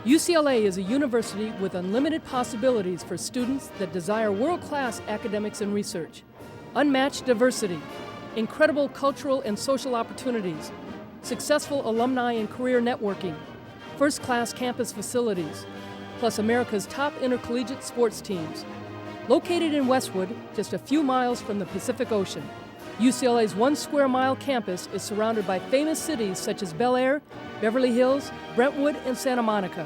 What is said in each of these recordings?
UCLA is a university with unlimited possibilities for students that desire world-class academics and research, unmatched diversity, incredible cultural and social opportunities, successful alumni and career networking, first-class campus facilities, plus America's top intercollegiate sports teams. Located in Westwood, just a few miles from the Pacific Ocean, UCLA's 1 square mile campus is surrounded by famous cities such as Bel Air, Beverly Hills, Brentwood, and Santa Monica.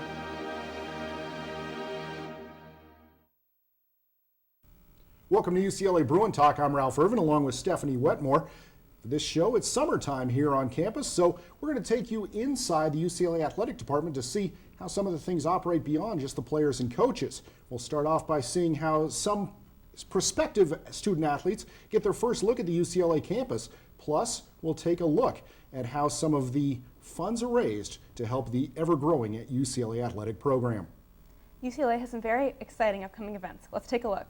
Welcome to UCLA Bruin Talk. I'm Ralph Irvin along with Stephanie Wetmore. For this show, it's summertime here on campus, so we're going to take you inside the UCLA Athletic Department to see how some of the things operate beyond just the players and coaches. We'll start off by seeing how some prospective student athletes get their first look at the UCLA campus. Plus, we'll take a look at how some of the funds are raised to help the ever-growing UCLA athletic program. UCLA has some very exciting upcoming events. Let's take a look.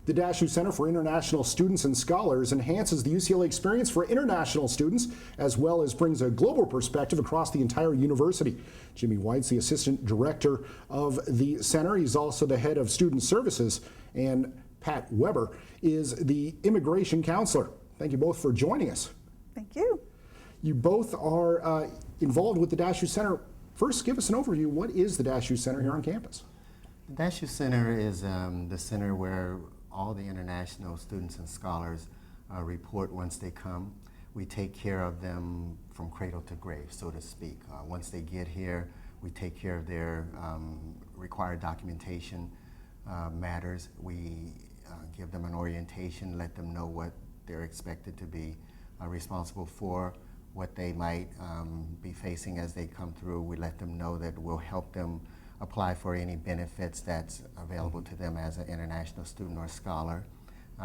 The Dashu Center for International Students and Scholars enhances the UCLA experience for international students, as well as brings a global perspective across the entire university. Jimmie White's the assistant director of the center. He's also the head of student services, and Pat Weber is the immigration counselor. Thank you both for joining us. Thank you. You both are involved with the Dashu Center. First, give us an overview. What is the Dashu Center here on campus? The Dashu Center is the center where all the international students and scholars report once they come. We take care of them from cradle to grave, so to speak. Once they get here, we take care of their required documentation matters. We give them an orientation, let them know what they're expected to be responsible for, what they might be facing as they come through. We let them know that we'll help them apply for any benefits that's available to them as an international student or scholar.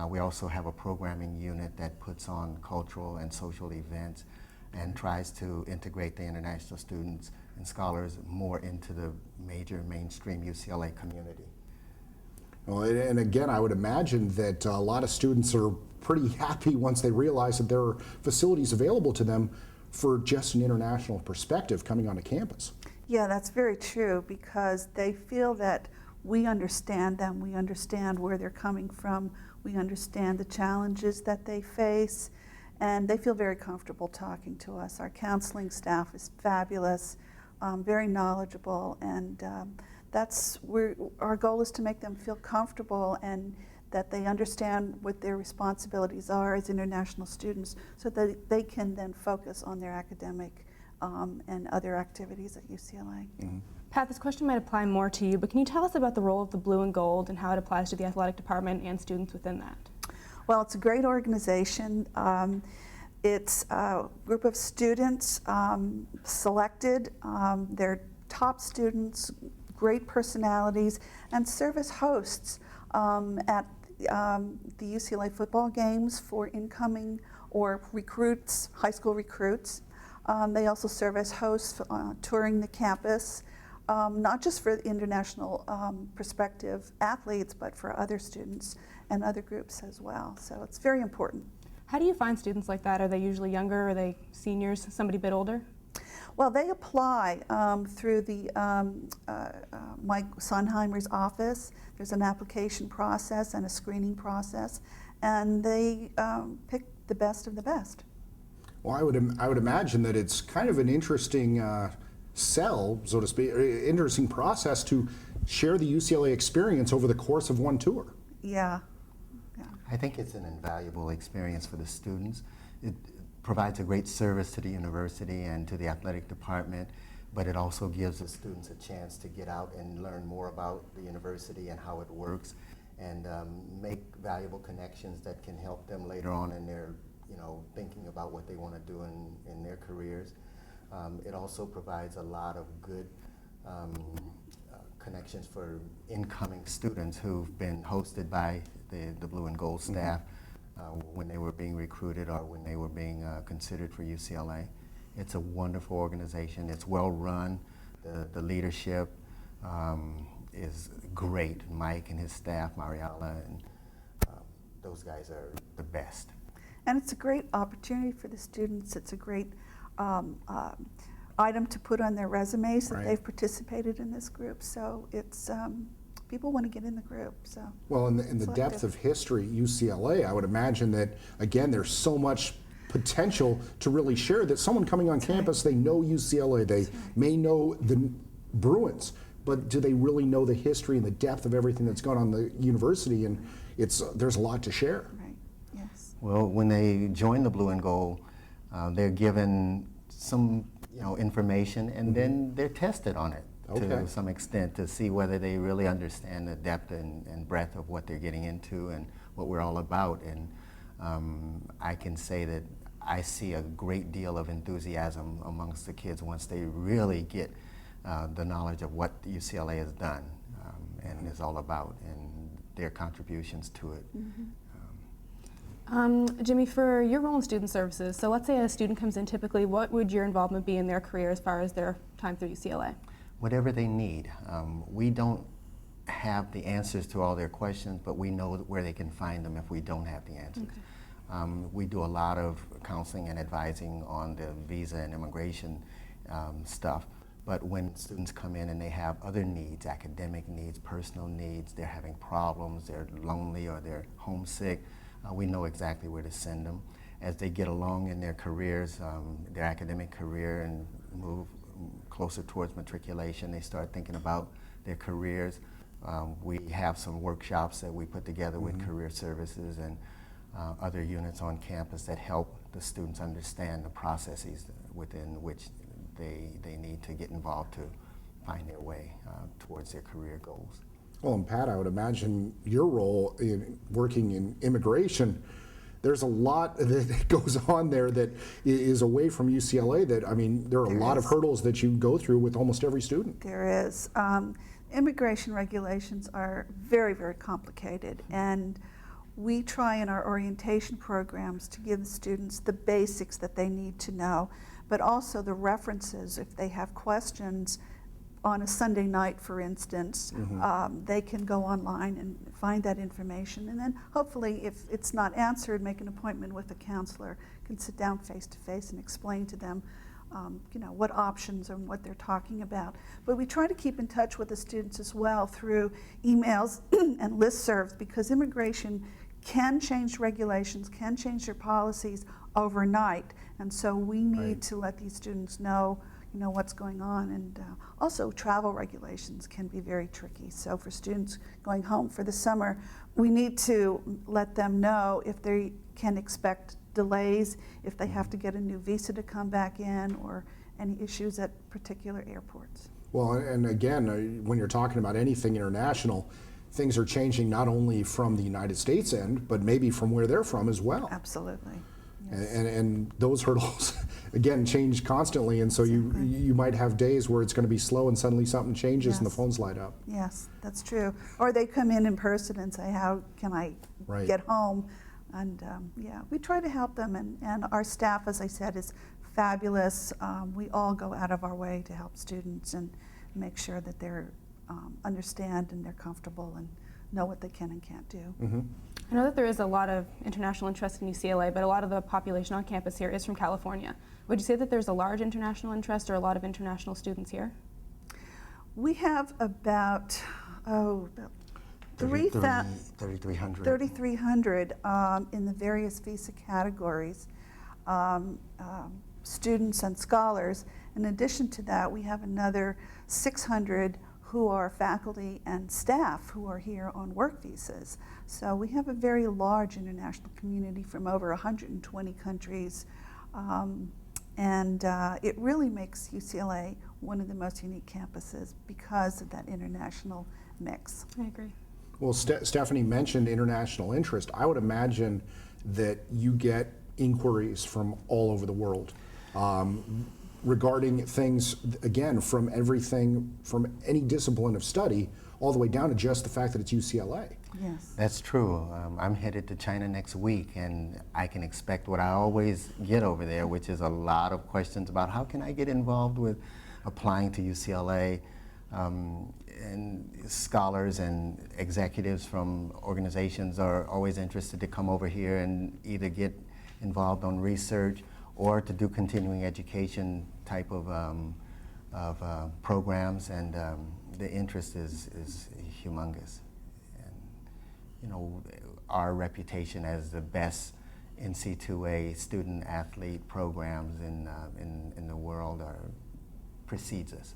We also have a programming unit that puts on cultural and social events and tries to integrate the international students and scholars more into the major mainstream UCLA community. Well, and again, I would imagine that a lot of students are pretty happy once they realize that there are facilities available to them for just an international perspective coming onto campus. Yeah, that's very true, because they feel that we understand them, we understand where they're coming from, we understand the challenges that they face, and they feel very comfortable talking to us. Our counseling staff is fabulous, very knowledgeable, and our goal is to make them feel comfortable and that they understand what their responsibilities are as international students, so that they can then focus on their academic and other activities at UCLA. Mm-hmm. Pat, this question might apply more to you, but can you tell us about the role of the Blue and Gold and how it applies to the athletic department and students within that? Well, it's a great organization. It's a group of students selected. They're top students, great personalities, and serve as hosts at the UCLA football games for incoming or recruits, high school recruits. They also serve as hosts touring the campus, not just for international prospective athletes, but for other students and other groups as well. So it's very important. How do you find students like that? Are they usually younger? Are they seniors? Somebody a bit older? Well, they apply through the Mike Sonheimer's office. There's an application process and a screening process, and they pick the best of the best. Well, I would imagine that it's kind of an interesting sell, so to speak, interesting process to share the UCLA experience over the course of one tour. Yeah. I think it's an invaluable experience for the students. It provides a great service to the university and to the athletic department, but it also gives the students a chance to get out and learn more about the university and how it works, and make valuable connections that can help them later on in their, thinking about what they want to do in their careers. It also provides a lot of good connections for incoming students who've been hosted by the Blue and Gold staff when they were being recruited or when they were being considered for UCLA. It's a wonderful organization. It's well run. The leadership is great. Mike and his staff, Mariala, and those guys are the best. And it's a great opportunity for the students. It's a great item to put on their resumes that Right. they've participated in this group. So it's people want to get in the group. So Well, in the depth of history at UCLA, I would imagine that, again, there's so much potential to really share that someone coming on campus, they know UCLA, they may know the Bruins, but do they really know the history and the depth of everything that's gone on in the university? And there's a lot to share. right, yes. Well, when they join the Blue and Gold, they're given some information, and then they're tested on it to some extent to see whether they really understand the depth and breadth of what they're getting into and what we're all about. And I can say that I see a great deal of enthusiasm amongst the kids once they really get the knowledge of what UCLA has done and is all about, and their contributions to it. Jimmie, for your role in student services, so let's say a student comes in typically, what would your involvement be in their career as far as their time through UCLA? Whatever they need. We don't have the answers to all their questions, but we know where they can find them if we don't have the answers. Okay. We do a lot of counseling and advising on the visa and immigration stuff, but when students come in and they have other needs, academic needs, personal needs, they're having problems, they're lonely or they're homesick, we know exactly where to send them. As they get along in their careers, their academic career, and move closer towards matriculation, they start thinking about their careers. We have some workshops that we put together with career services and other units on campus that help the students understand the processes within which they need to get involved to find their way towards their career goals. Well, and Pat, I would imagine your role in working in immigration, there's a lot that goes on there that is away from UCLA that, I mean, there are a lot of hurdles that you go through with almost every student. There is. Immigration regulations are very, very complicated, and we try in our orientation programs to give the students the basics that they need to know, but also the references. If they have questions on a Sunday night, for instance, they can go online and find that information, and then hopefully, if it's not answered, make an appointment with a counselor, can sit down face to face and explain to them what options and what they're talking about. But we try to keep in touch with the students as well through emails and listservs, because immigration can change regulations, can change their policies overnight, and so we need to let these students know what's going on. And also travel regulations can be very tricky. So for students going home for the summer, we need to let them know if they can expect delays, if they have to get a new visa to come back in, or any issues at particular airports. Well, and again, when you're talking about anything international, things are changing not only from the United States end, but maybe from where they're from as well. Absolutely. Yes. And those hurdles, again, change constantly, and so you might have days where it's going to be slow and suddenly something changes and the phones light up. Yes, that's true. Or they come in person and say, how can I get home? And we try to help them, and our staff, as I said, is fabulous. We all go out of our way to help students and make sure that they're understand and they're comfortable and know what they can and can't do. I know that there is a lot of international interest in UCLA, but a lot of the population on campus here is from California. Would you say that there's a large international interest or a lot of international students here? We have about 3,300 in the various visa categories, students and scholars. In addition to that, we have another 600 who are faculty and staff who are here on work visas. So we have a very large international community from over 120 countries. It really makes UCLA one of the most unique campuses because of that international mix. I agree. Well, Stephanie mentioned international interest. I would imagine that you get inquiries from all over the world regarding things, again, from everything, from any discipline of study, all the way down to just the fact that it's UCLA. Yes. That's true. I'm headed to China next week, and I can expect what I always get over there, which is a lot of questions about how can I get involved with applying to UCLA. And scholars and executives from organizations are always interested to come over here and either get involved on research or to do continuing education type of programs, and the interest is humongous. And you know, our reputation as the best NC2A student athlete programs in the world precedes us.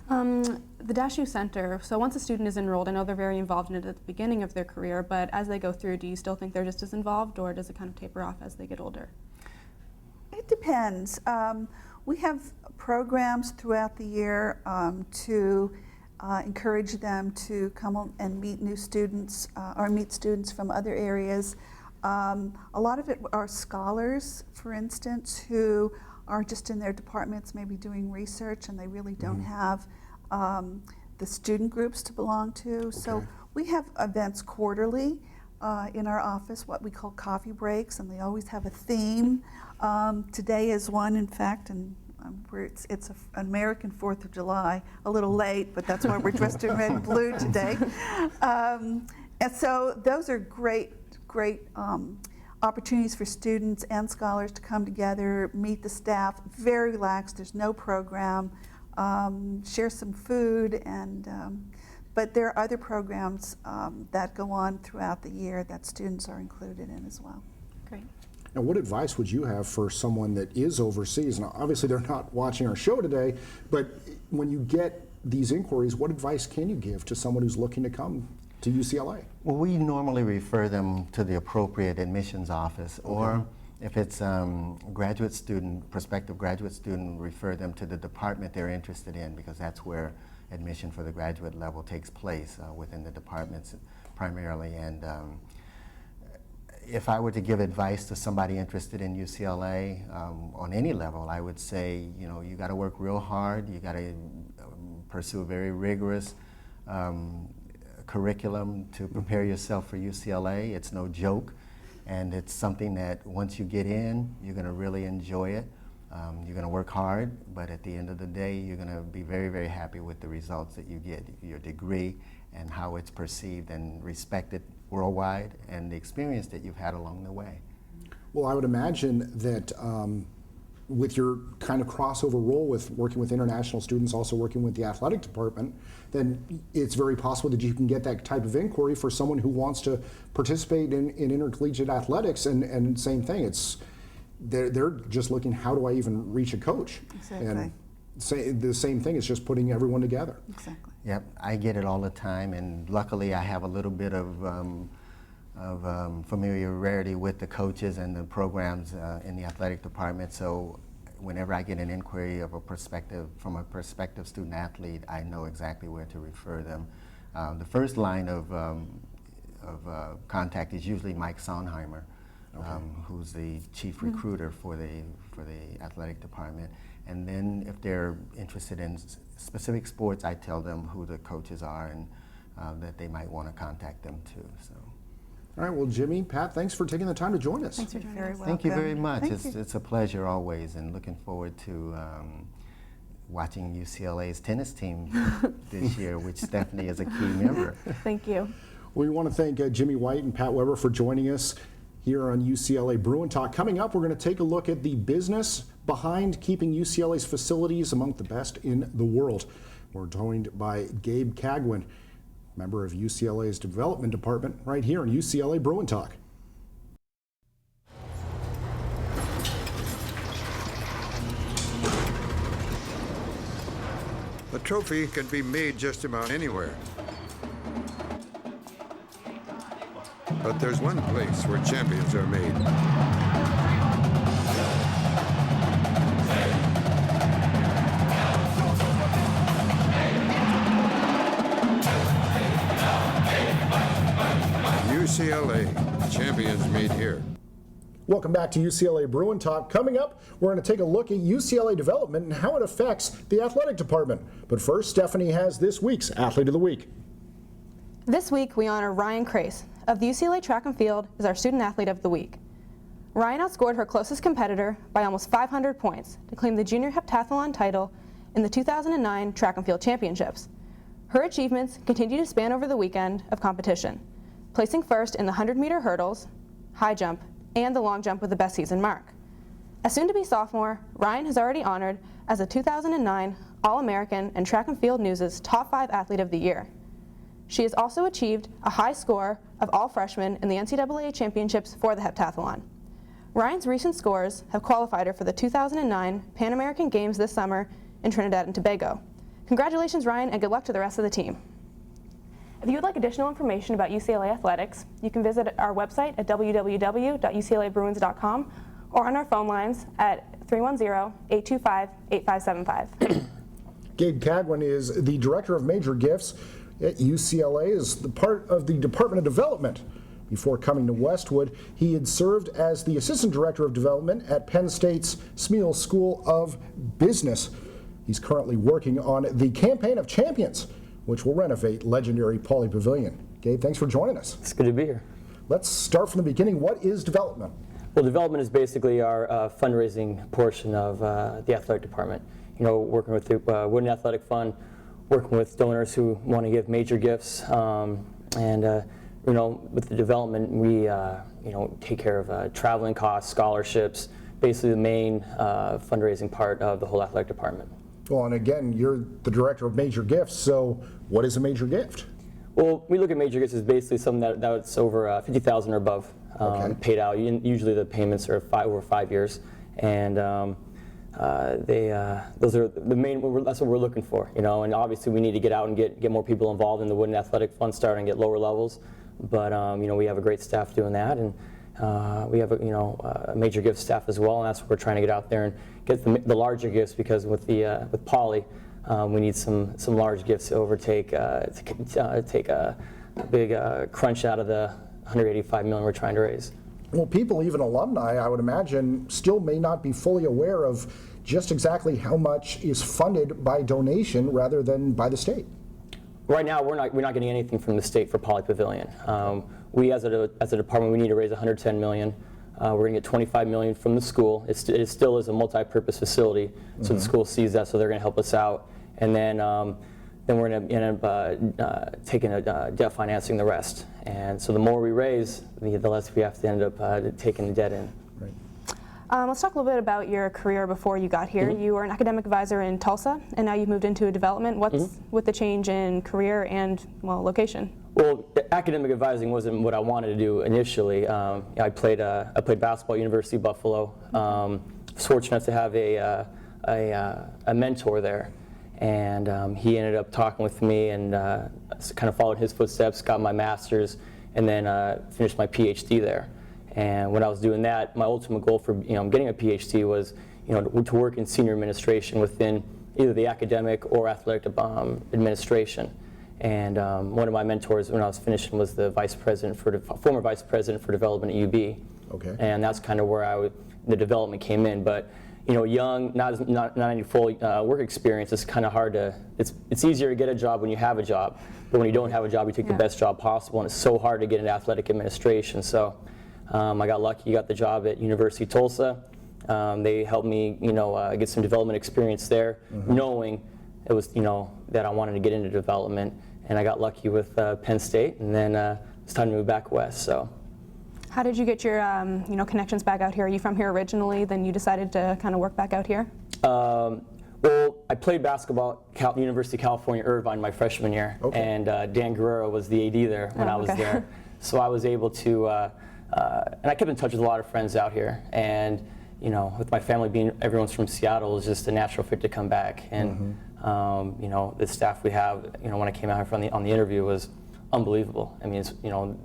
The Dashu Center, so once a student is enrolled, I know they're very involved in it at the beginning of their career, but as they go through, do you still think they're just as involved, or does it kind of taper off as they get older? It depends. We have programs throughout the year to encourage them to come and meet new students or meet students from other areas. A lot of it are scholars, for instance, who are just in their departments maybe doing research, and they really don't have the student groups to belong to. Okay. So we have events quarterly in our office, what we call coffee breaks, and they always have a theme. Today is one, in fact, and it's an American 4th of July, a little late, but that's why we're dressed in red and blue today. And so those are great opportunities for students and scholars to come together, meet the staff, very relaxed, there's no program, share some food, and but there are other programs that go on throughout the year that students are included in as well. Great. Now, what advice would you have for someone that is overseas? Now, obviously they're not watching our show today, but when you get these inquiries, what advice can you give to someone who's looking to come to UCLA? Well, we normally refer them to the appropriate admissions office, or if it's graduate student, prospective graduate student, refer them to the department they're interested in, because that's where admission for the graduate level takes place within the departments primarily. And if I were to give advice to somebody interested in UCLA on any level, I would say, you know, you got to work real hard. You got to pursue a very rigorous curriculum to prepare yourself for UCLA. It's no joke, and it's something that once you get in, you're going to really enjoy it. You're going to work hard, but at the end of the day, you're going to be very, very happy with the results that you get, your degree, and how it's perceived and respected worldwide, and the experience that you've had along the way. Well, I would imagine that with your kind of crossover role with working with international students, also working with the athletic department, then it's very possible that you can get that type of inquiry for someone who wants to participate in intercollegiate athletics, and same thing. They're just looking, how do I even reach a coach? Exactly. And the same thing, it's just putting everyone together. Exactly. Yep, I get it all the time, and luckily I have a little bit of familiarity with the coaches and the programs in the athletic department. So whenever I get an inquiry of from a prospective student athlete, I know exactly where to refer them. The first line of contact is usually Mike Sonheimer, who's the chief recruiter for the athletic department. And then if they're interested in specific sports, I tell them who the coaches are, and that they might want to contact them too. So. All right, well, Jimmie, Pat, thanks for taking the time to join us. Thanks for joining us. Thank you very much. Thank you. It's a pleasure always, and looking forward to watching UCLA's tennis team this year, which Stephanie is a key member. Thank you. We want to thank Jimmie White and Pat Weber for joining us here on UCLA Bruin Talk. Coming up, we're going to take a look at the business behind keeping UCLA's facilities among the best in the world. We're joined by Gabe Cagwin, member of UCLA's Development Department, right here on UCLA Bruin Talk. A trophy can be made just about anywhere. But there's one place where champions are made. UCLA, champions made here. Welcome back to UCLA Bruin Talk. Coming up, we're going to take a look at UCLA development and how it affects the athletic department. But first, Stephanie has this week's Athlete of the Week. This week, we honor Ryann Krais of the UCLA Track and Field as our Student Athlete of the Week. Ryann outscored her closest competitor by almost 500 points to claim the junior heptathlon title in the 2009 Track and Field Championships. Her achievements continue to span over the weekend of competition, placing first in the 100-meter hurdles, high jump, and the long jump with the best season mark. A soon-to-be sophomore, Ryann has already honored as a 2009 All-American and Track and Field News' Top 5 Athlete of the Year. She has also achieved a high score of all freshmen in the NCAA championships for the heptathlon. Ryann's recent scores have qualified her for the 2009 Pan American Games this summer in Trinidad and Tobago. Congratulations, Ryann, and good luck to the rest of the team. If you would like additional information about UCLA athletics, you can visit our website at www.uclabruins.com or on our phone lines at 310-825-8575. Gabe Cagwin is the Director of Major Gifts at UCLA, is the part of the Department of Development. Before coming to Westwood, he had served as the Assistant Director of Development at Penn State's Smeal School of Business. He's currently working on the Campaign of Champions, which will renovate legendary Pauley Pavilion. Gabe, thanks for joining us. It's good to be here. Let's start from the beginning. What is development? Well, development is basically our fundraising portion of the athletic department. You know, working with the Wooden Athletic Fund, working with donors who want to give major gifts, and you know, with the development, we you know, take care of traveling costs, scholarships, basically the main fundraising part of the whole athletic department. Well, and again, you're the Director of Major Gifts, so what is a major gift? Well, we look at major gifts as basically something that's over $50,000 or above paid out. Usually the payments are over 5 years, and those are the main. That's what we're looking for, you know. And obviously, we need to get out and get more people involved in the Wooden Athletic Fund, starting at lower levels. But you know, we have a great staff doing that, and we have a major gift staff as well, and that's what we're trying to get out there and get the larger gifts, because with Pauley, we need some large gifts to overtake take a big crunch out of the $185 million we're trying to raise. Well, people, even alumni, I would imagine, still may not be fully aware of just exactly how much is funded by donation rather than by the state. Right now, we're not getting anything from the state for Pauley Pavilion. We, as a department, we need to raise $110 million. We're going to get $25 million from the school. It still is a multi-purpose facility, so the school sees that, so they're going to help us out. And then we're going to end up taking debt financing the rest. And so the more we raise, the less we have to end up taking the debt in. Right. Let's talk a little bit about your career before you got here. You were an academic advisor in Tulsa, and now you've moved into development. What's with the change in career and, well, location? Well, academic advising wasn't what I wanted to do initially. I played basketball at University of Buffalo. Was fortunate enough to have a mentor there, and he ended up talking with me, and kind of followed his footsteps, got my master's, and then finished my PhD there. And when I was doing that, my ultimate goal for getting a PhD was to work in senior administration within either the academic or athletic administration. And one of my mentors when I was finishing was the former vice president for development at UB. Okay. And that's kind of where the development came in. But young, not any full work experience, it's kind of hard to. It's easier to get a job when you have a job, but when you don't have a job, you take the best job possible, and it's so hard to get into athletic administration. So I got lucky, got the job at University of Tulsa. They helped me, get some development experience there, knowing it was, that I wanted to get into development. And I got lucky with Penn State, and then it's time to move back west. So. How did you get your connections back out here? Are you from here originally, then you decided to kind of work back out here? Well, I played basketball at University of California, Irvine my freshman year, and Dan Guerrero was the AD there when I was there. So I was able to, and I kept in touch with a lot of friends out here, and with my family being, everyone's from Seattle, it was just a natural fit to come back. And the staff we have, when I came out here on the interview was unbelievable. I mean, it's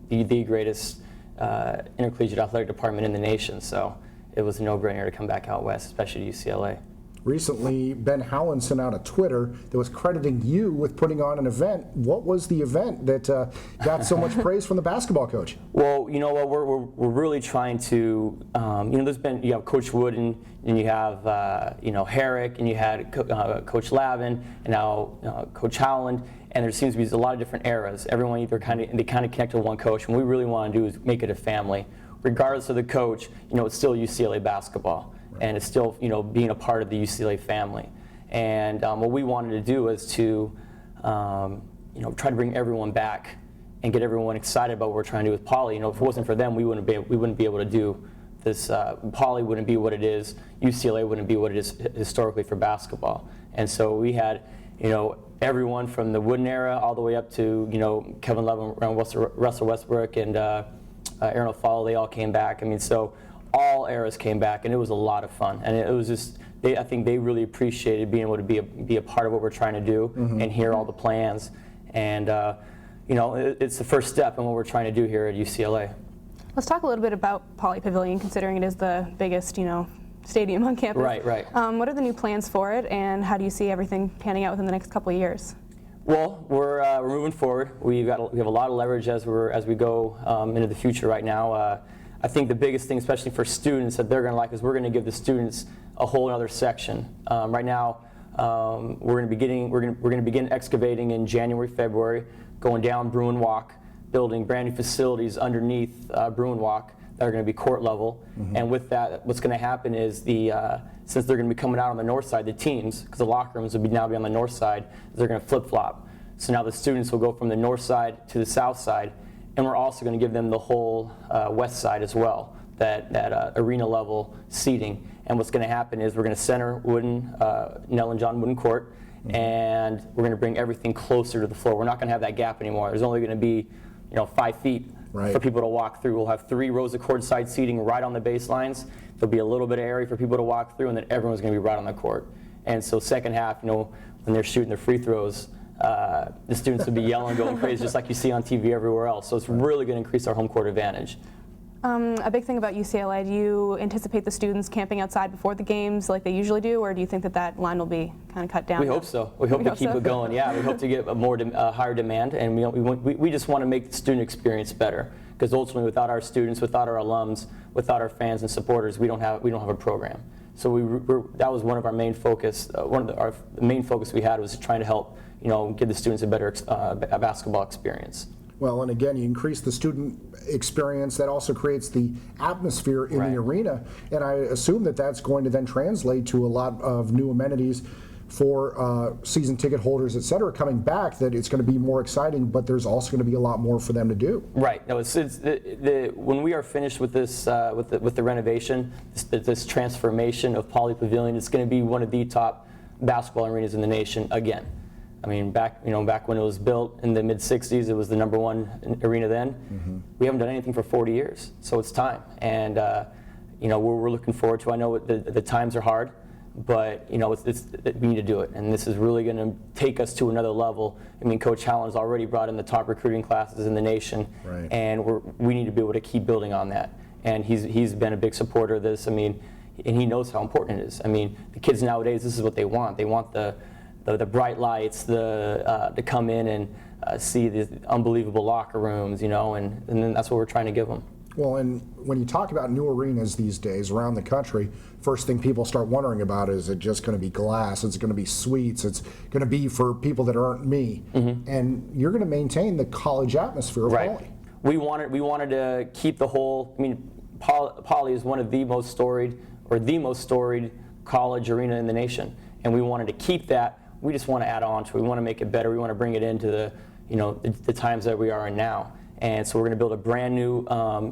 the greatest intercollegiate athletic department in the nation, so it was a no-brainer to come back out west, especially to UCLA. Recently, Ben Howland sent out a Twitter that was crediting you with putting on an event. What was the event that got so much praise from the basketball coach? Well, you know what, we're really trying to, you have Coach Wood and you have, Herrick, and you had Coach Lavin, and now Coach Howland, and there seems to be a lot of different eras. Everyone they kind of connect to one coach, and what we really want to do is make it a family. Regardless of the coach, it's still UCLA basketball. And it's still, being a part of the UCLA family. And what we wanted to do was to, try to bring everyone back and get everyone excited about what we're trying to do with Poly. If it wasn't for them, we wouldn't be able to do this. Poly wouldn't be what it is. UCLA wouldn't be what it is historically for basketball. And so we had, everyone from the Wooden era all the way up to, Kevin Love and Russell Westbrook and Aaron O'Fall. They all came back. I mean, so. All eras came back, and it was a lot of fun. And it was just, I think they really appreciated being able to be a part of what we're trying to do and hear all the plans. And it's the first step in what we're trying to do here at UCLA. Let's talk a little bit about Poly Pavilion, considering it is the biggest, stadium on campus. Right. What are the new plans for it, and how do you see everything panning out within the next couple of years? Well, we're moving forward. We have a lot of leverage as we go into the future right now. I think the biggest thing, especially for students, that they're going to like is we're going to give the students a whole other section. Right now, we're going to begin excavating in January, February, going down Bruin Walk, building brand new facilities underneath Bruin Walk that are going to be court level. And with that, what's going to happen is since they're going to be coming out on the north side, the teams, because the locker rooms will now be on the north side, they're going to flip-flop. So now the students will go from the north side to the south side. And we're also going to give them the whole west side as well, that arena level seating. And what's going to happen is we're going to center Nell and John wooden court, and we're going to bring everything closer to the floor. We're not going to have that gap anymore. There's only going to be 5 feet for people to walk through. We'll have 3 rows of courtside seating right on the baselines. There'll be a little bit of area for people to walk through, and then everyone's going to be right on the court. And so second half, when they're shooting their free throws, the students will be yelling, going crazy, just like you see on TV everywhere else. So it's really going to increase our home court advantage. A big thing about UCLA, do you anticipate the students camping outside before the games like they usually do, or do you think that line will be kind of cut down? We hope so. We hope to keep it going. Yeah, we hope to get a higher demand, and we just want to make the student experience better. Because ultimately, without our students, without our alums, without our fans and supporters, we don't have a program. So that was one of our main focus. Our main focus we had was trying to help give the students a better basketball experience. Well, and again, you increase the student experience, that also creates the atmosphere in the arena, and I assume that that's going to then translate to a lot of new amenities for season ticket holders, et cetera, coming back, that it's going to be more exciting, but there's also going to be a lot more for them to do. Right. No, when we are finished with this, with the renovation, this transformation of Poly Pavilion, it's going to be one of the top basketball arenas in the nation again. I mean, back when it was built in the mid-'60s, it was the #1 arena then. We haven't done anything for 40 years, so it's time. And we're looking forward to. I know the times are hard, but we need to do it. And this is really going to take us to another level. I mean, Coach Howland's already brought in the top recruiting classes in the nation, and we need to be able to keep building on that. And he's been a big supporter of this. I mean, and he knows how important it is. I mean, the kids nowadays, this is what they want. They want the bright lights, to come in and see the unbelievable locker rooms, and then that's what we're trying to give them. Well, and when you talk about new arenas these days around the country, first thing people start wondering about is it just going to be glass? It's going to be suites? It's going to be for people that aren't me? And you're going to maintain the college atmosphere of Poly. We wanted to keep the whole. I mean, Poly is one of the most storied college arena in the nation, and we wanted to keep that. We just want to add on to it. We want to make it better. We want to bring it into the times that we are in now. And so we're going to build a brand new,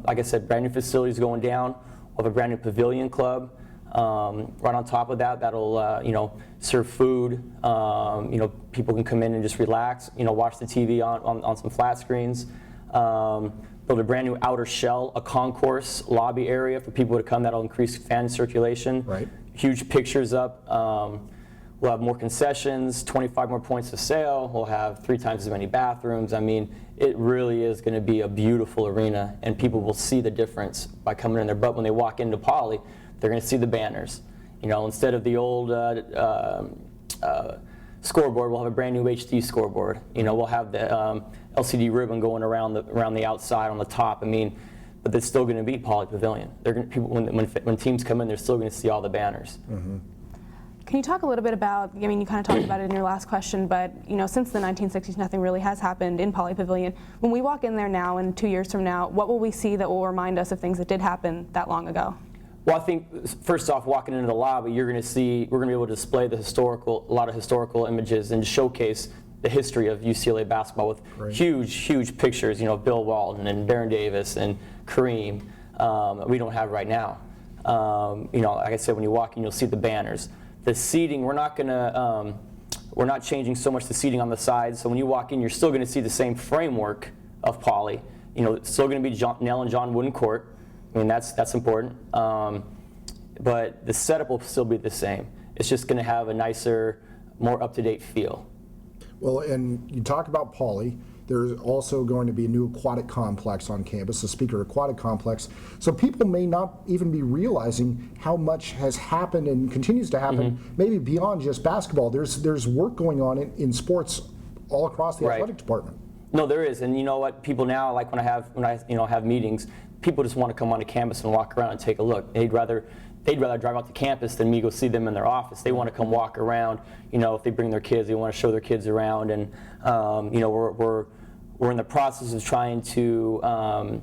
like I said, brand new facilities going down. We'll have a brand new pavilion club. Right on top of that, that'll you know, serve food. You know, people can come in and just relax. You know, watch the TV on some flat screens. Build a brand new outer shell, a concourse lobby area for people to come. That'll increase fan circulation. Right. Huge pictures up. We'll have more concessions, 25 more points of sale. We'll have 3 times as many bathrooms. I mean, it really is going to be a beautiful arena, and people will see the difference by coming in there. But when they walk into Poly, they're going to see the banners. You know, instead of the old scoreboard, we'll have a brand new HD scoreboard. You know, we'll have the LCD ribbon going around the outside on the top. I mean, but it's still going to be Poly Pavilion. They're going people when teams come in, they're still going to see all the banners. Mm-hmm. Can you talk a little bit about, I mean, you kind of talked about it in your last question, but you know, since the 1960s, nothing really has happened in Poly Pavilion. When we walk in there now and 2 years from now, what will we see that will remind us of things that did happen that long ago? Well, I think first off, walking into the lobby, you're going to see, we're going to be able to display a lot of historical images and showcase the history of UCLA basketball with huge pictures, you know, Bill Walton and Baron Davis and Kareem, we don't have right now. You know, like I said, when you walk in, you'll see the banners. The seating, we're not changing so much the seating on the sides. So when you walk in, you're still going to see the same framework of Poly. You know, it's still going to be Nell and John Wooden Court. I mean, that's important. But the setup will still be the same. It's just going to have a nicer, more up-to-date feel. Well, and you talk about Poly. There's also going to be a new aquatic complex on campus, the Speaker Aquatic Complex. So people may not even be realizing how much has happened and continues to happen, maybe beyond just basketball. There's work going on in sports all across the athletic department. No, there is, and you know what? People now, like when I have meetings, people just want to come onto campus and walk around and take a look. They'd rather drive out to campus than me go see them in their office. They want to come walk around. You know, if they bring their kids, they want to show their kids around. And you know, we're in the process of trying to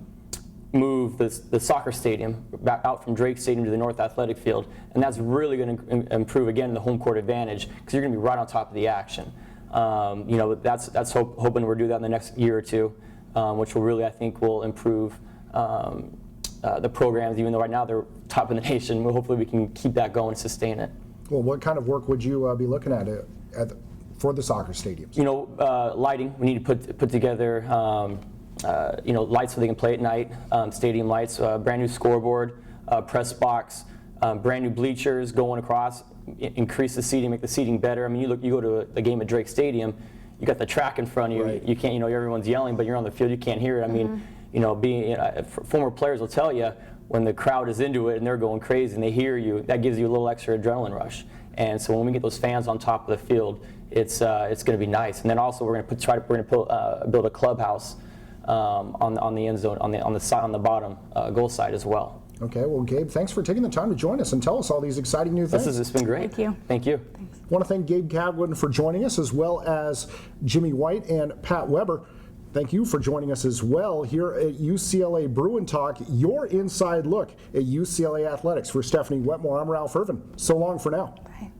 move the soccer stadium back out from Drake Stadium to the North Athletic Field, and that's really going to improve again the home court advantage because you're going to be right on top of the action. You know, that's hoping we'll do that in the next year or two, which will really, I think, will improve the programs. Even though right now they're top in the nation, hopefully we can keep that going and sustain it. Well, what kind of work would you be looking at for the soccer stadiums? You know, lighting. We need to put together you know, lights so they can play at night. Stadium lights, brand new scoreboard, press box, brand new bleachers going across. Increase the seating, make the seating better. I mean, you go to a game at Drake Stadium, you got the track in front of you. You can't, you know, everyone's yelling, but you're on the field, you can't hear it. I mean, you know, former players will tell you when the crowd is into it and they're going crazy and they hear you, that gives you a little extra adrenaline rush. And so when we get those fans on top of the field, it's going to be nice. And then also we're going to build a clubhouse on the end zone, on the side, on the bottom goal side as well. Okay, well, Gabe, thanks for taking the time to join us and tell us all these exciting new things. It's been great. Thank you. Thank you. Thanks. I want to thank Gabe Cagwin for joining us, as well as Jimmie White and Pat Weber. Thank you for joining us as well here at UCLA Bruin Talk, your inside look at UCLA athletics. For Stephanie Wetmore, I'm Ralph Irvin. So long for now. Bye.